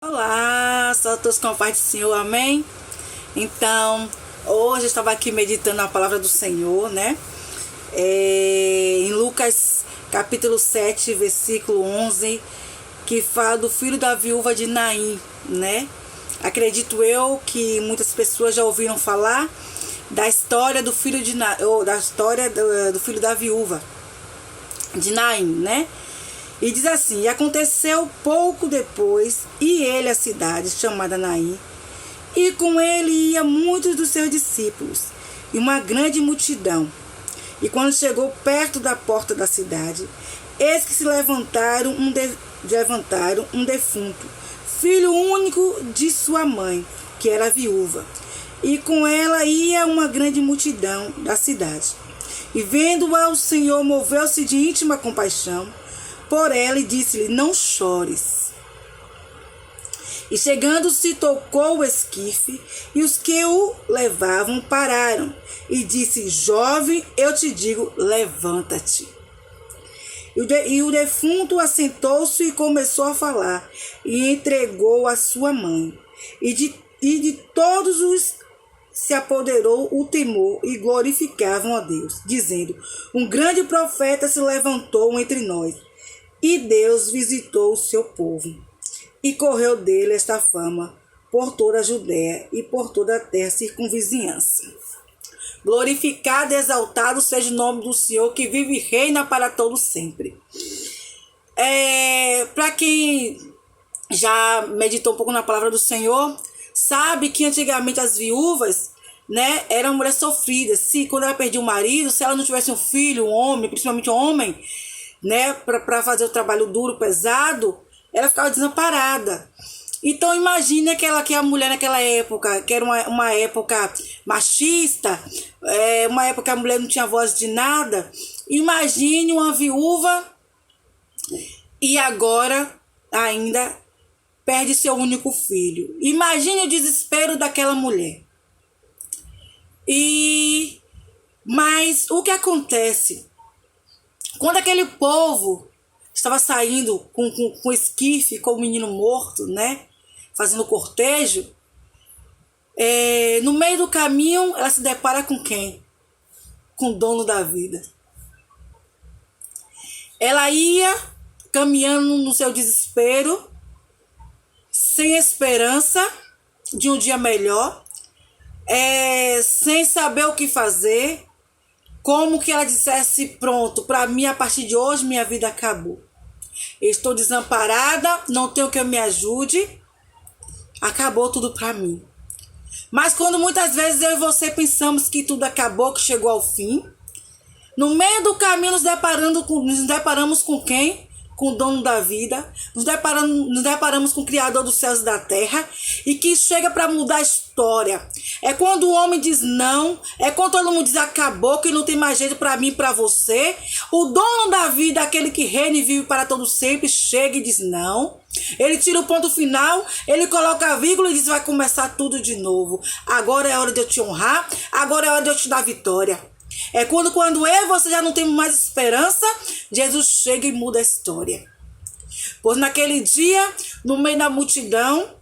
Olá, só todos com a paz do Senhor, amém? Então, hoje eu estava aqui meditando a palavra do Senhor, né? Em Lucas capítulo 7, versículo 11, que fala do filho da viúva de Naim, né? Acredito eu que muitas pessoas já ouviram falar da história do filho de Naim, ou da história do filho da viúva de Naim, né? E diz assim: e aconteceu pouco depois, e ele a cidade chamada Naim, e com ele ia muitos dos seus discípulos, e uma grande multidão. E quando chegou perto da porta da cidade, eis que se levantaram um defunto, filho único de sua mãe, que era viúva. E com ela ia uma grande multidão da cidade. E vendo-a, o Senhor moveu-se de íntima compaixão por ela e disse-lhe: não chores. E chegando-se, tocou o esquife, e os que o levavam pararam. E disse: jovem, eu te digo, levanta-te. E o defunto assentou-se e começou a falar, e entregou a sua mãe. E de todos os se apoderou o temor, e glorificavam a Deus, dizendo: um grande profeta se levantou entre nós, e Deus visitou o seu povo. E correu dele esta fama por toda a Judéia e por toda a terra circunvizinhança. Glorificado e exaltado seja o nome do Senhor, que vive e reina para todo sempre. Para quem já meditou um pouco na palavra do Senhor, sabe que antigamente as viúvas, né, eram mulheres sofridas. Se quando ela perdia o marido, se ela não tivesse um filho, um homem, principalmente um homem, né, para fazer o trabalho duro, pesado, ela ficava desamparada. Então imagine que a mulher naquela época, que era uma época machista, uma época que a mulher não tinha voz de nada. Imagine uma viúva e agora ainda perde seu único filho. Imagine o desespero daquela mulher. Mas o que acontece? Quando aquele povo estava saindo com esquife, com o menino morto, né, fazendo cortejo, no meio do caminho ela se depara com quem? Com o dono da vida. Ela ia caminhando no seu desespero, sem esperança de um dia melhor, sem saber o que fazer, como que ela dissesse: pronto, para mim a partir de hoje minha vida acabou. Estou desamparada, não tenho quem me ajude, acabou tudo para mim. Mas quando muitas vezes eu e você pensamos que tudo acabou, que chegou ao fim, no meio do caminho nos deparamos com quem? Com o dono da vida, nos deparamos com o Criador dos céus e da terra, e que chega para mudar a história. É quando o homem diz não, é quando todo mundo diz acabou, que não tem mais jeito para mim e para você. O dono da vida, aquele que reina e vive para todo sempre, chega e diz não. Ele tira o ponto final, ele coloca a vírgula e diz: vai começar tudo de novo. Agora é hora de eu te honrar, agora é hora de eu te dar vitória. É quando eu e você já não temos mais esperança, Jesus chega e muda a história. Pois naquele dia, no meio da multidão,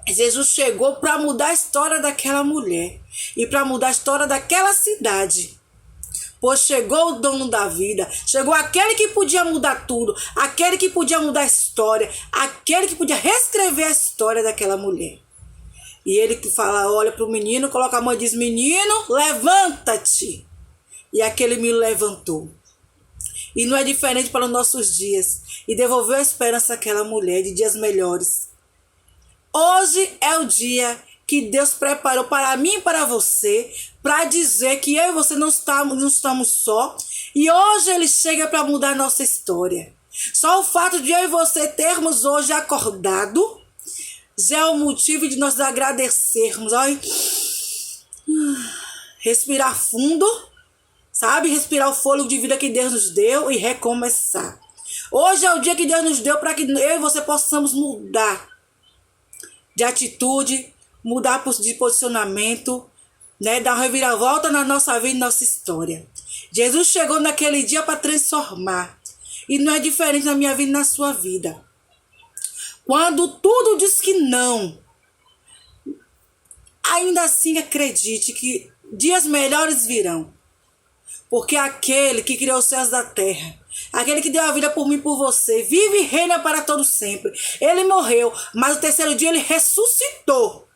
Jesus chegou para mudar a história daquela mulher e para mudar a história daquela cidade. Pois chegou o dono da vida, chegou aquele que podia mudar tudo, aquele que podia mudar a história, aquele que podia reescrever a história daquela mulher. E ele que fala, olha para o menino, coloca a mão e diz: menino, levanta-te. E aquele menino levantou. E não é diferente para os nossos dias. E devolveu a esperança àquela mulher de dias melhores. Hoje é o dia que Deus preparou para mim e para você, para dizer que eu e você não estamos só. E hoje ele chega para mudar a nossa história. Só o fato de eu e você termos hoje acordado já é o motivo de nós agradecermos. Olha, respirar fundo, sabe? Respirar o fôlego de vida que Deus nos deu e recomeçar. Hoje é o dia que Deus nos deu para que eu e você possamos mudar de atitude, mudar de posicionamento, né? Dar uma reviravolta na nossa vida e nossa história. Jesus chegou naquele dia para transformar. E não é diferente na minha vida e na sua vida. Quando tudo diz que não, ainda assim acredite que dias melhores virão. Porque aquele que criou os céus da terra, aquele que deu a vida por mim e por você, vive e reina para todo sempre. Ele morreu, mas no terceiro dia ele ressuscitou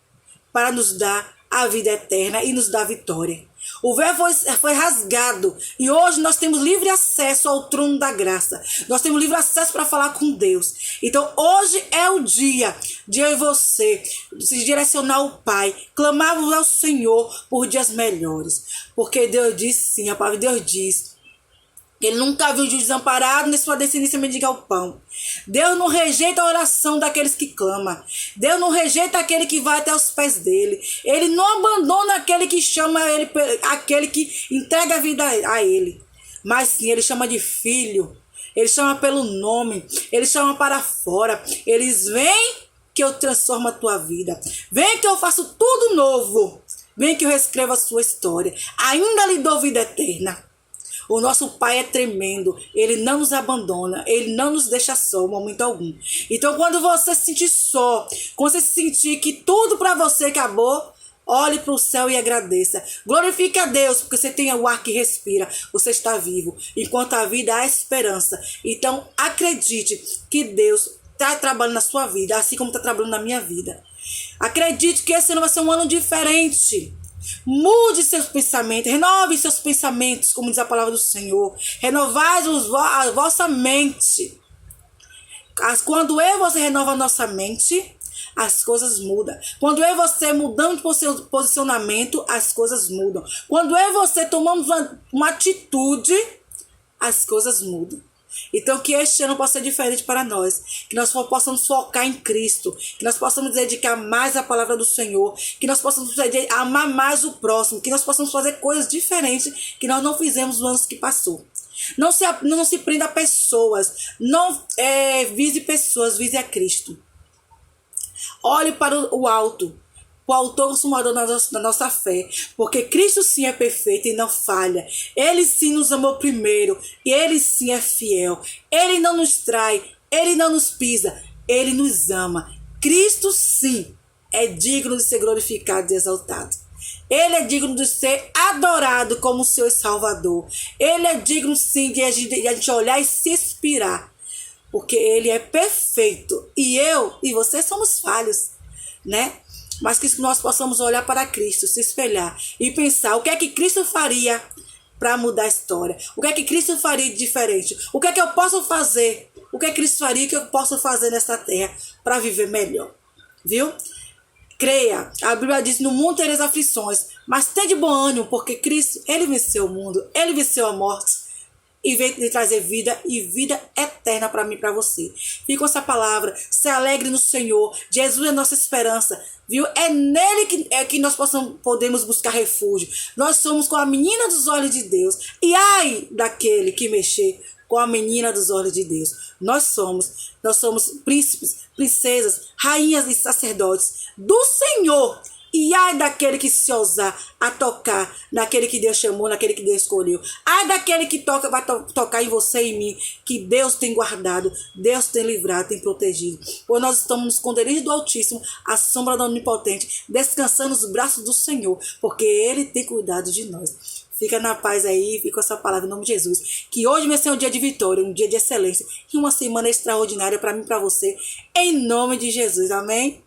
para nos dar a vida eterna e nos dar a vitória. O véu foi rasgado e hoje nós temos livre acesso ao trono da graça. Nós temos livre acesso para falar com Deus. Então hoje é o dia de eu e você se direcionar ao Pai, clamarmos ao Senhor por dias melhores. Porque Deus diz sim, a palavra de Deus diz que Ele nunca viu o justo desamparado, nem sua descendência mendigar o pão. Deus não rejeita a oração daqueles que clamam. Deus não rejeita aquele que vai até os pés dele. Ele não abandona aquele que chama ele, aquele que entrega a vida a ele. Mas sim, ele chama de filho. Ele chama pelo nome. Ele chama para fora. Eles vêm que eu transformo a tua vida. Vem que eu faço tudo novo. Vem que eu reescrevo a sua história. Ainda lhe dou vida eterna. O nosso Pai é tremendo, Ele não nos abandona, Ele não nos deixa só em momento algum. Então quando você se sentir só, quando você se sentir que tudo para você acabou, olhe para o céu e agradeça. Glorifique a Deus, porque você tem o ar que respira, você está vivo. Enquanto a vida há esperança. Então acredite que Deus está trabalhando na sua vida, assim como está trabalhando na minha vida. Acredite que esse ano vai ser um ano diferente. Mude seus pensamentos, renove seus pensamentos, como diz a palavra do Senhor. Renovai a vossa mente. Quando eu e você renova a nossa mente, as coisas mudam. Quando eu e você mudamos de posicionamento, as coisas mudam. Quando eu e você tomamos uma atitude, as coisas mudam. Então que este ano possa ser diferente para nós, que nós possamos focar em Cristo, que nós possamos dedicar mais à palavra do Senhor, que nós possamos amar mais o próximo, que nós possamos fazer coisas diferentes que nós não fizemos no ano que passou. Não se prenda a pessoas, não vise pessoas, vise a Cristo. Olhe para o alto, o autor consumador da nossa fé, porque Cristo sim é perfeito e não falha. Ele sim nos amou primeiro e Ele sim é fiel. Ele não nos trai, Ele não nos pisa, Ele nos ama. Cristo sim é digno de ser glorificado e exaltado. Ele é digno de ser adorado como seu Salvador. Ele é digno sim de a gente olhar e se inspirar, porque Ele é perfeito e eu e você somos falhos, né? Mas que nós possamos olhar para Cristo, se espelhar e pensar o que é que Cristo faria para mudar a história. O que é que Cristo faria de diferente? O que é que eu posso fazer? O que é que Cristo faria que eu posso fazer nessa terra para viver melhor? Viu? Creia, a Bíblia diz, no mundo tereis aflições, mas tem de bom ânimo, porque Cristo, Ele venceu o mundo, Ele venceu a morte. E veio lhe trazer vida e vida eterna para mim e para você. Fique com essa palavra. Se alegre no Senhor. Jesus é nossa esperança. Viu? É nele que nós podemos buscar refúgio. Nós somos com a menina dos olhos de Deus. E ai daquele que mexer com a menina dos olhos de Deus. Nós somos príncipes, princesas, rainhas e sacerdotes do Senhor. E ai daquele que se ousar a tocar naquele que Deus chamou, naquele que Deus escolheu. Ai daquele que vai tocar em você e em mim, que Deus tem guardado, Deus tem livrado, tem protegido. Pois nós estamos no esconderijo do Altíssimo, à sombra do Onipotente, descansando nos braços do Senhor, porque Ele tem cuidado de nós. Fica na paz aí, fica com essa palavra em nome de Jesus. Que hoje vai ser um dia de vitória, um dia de excelência e uma semana extraordinária para mim e para você, em nome de Jesus. Amém?